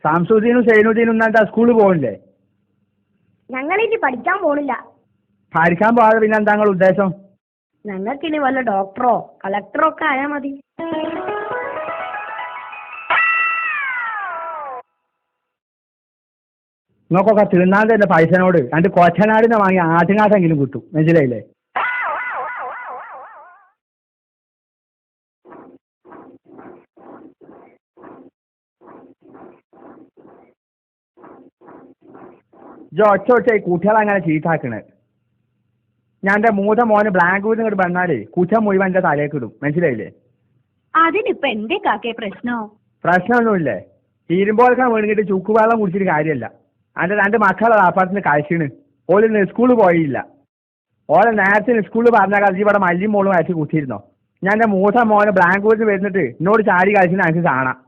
സാംസുദ്ദീനും സൈനുദ്ദീനും എന്താ സ്കൂളിൽ പോകണില്ലേ? ഞങ്ങളിനി പഠിക്കാൻ പോണില്ല. പഠിക്കാൻ പോകാതെ പിന്നെ എന്താ നിങ്ങളുടെ ഉദ്ദേശം? ഞങ്ങൾക്കിനി വല്ല ഡോക്ടറോ കളക്ടറോ ഒക്കെ ആയാൽ മതി. നിങ്ങൾക്കൊക്കെ തിന്നാൻ തന്നെ പൈസനോട് രണ്ട് കൊച്ചനാടിനെ വാങ്ങി ആട്ടുകാട്ടെങ്കിലും കിട്ടും, മനസ്സിലായില്ലേ? ഒറ്റ ഒറ്റ കുട്ടികളെ അങ്ങനെ ചീത്താക്കണേ. ഞാൻ എൻ്റെ മൂത്ത മോന് ബ്ലാങ്കൂരിൽ ഇങ്ങോട്ട് വന്നാലേ കുറ്റം മുഴുവൻ എൻ്റെ തലേക്ക് ഇടും, മനസ്സിലായില്ലേ? അതിനിപ്പോ എന്തേ കാക്കേ പ്രശ്നോ? പ്രശ്നമൊന്നുമില്ലേ, തീരുമ്പോഴൊക്കെ വീണിട്ട് ചുക്കുവെള്ളം കുടിച്ചിട്ട് കാര്യമല്ല. എൻ്റെ രണ്ട് മക്കളെ അപ്പുറത്തിന് കഴിച്ചിന്, ഓല് സ്കൂളിൽ പോയില്ല. ഓലെ നേരത്തെ സ്കൂളിൽ പറഞ്ഞ കാലത്ത് ഇവിടെ മല്ലിയും മോളും അയച്ച് കുത്തിയിരുന്നോ. ഞാൻ എൻ്റെ മൂത്ത മോന് ബ്ലാങ്കൂരിൽ വരുന്നിട്ട് എന്നോട് ചാടി കഴിച്ചിട്ട് എനിക്ക് കാണാം.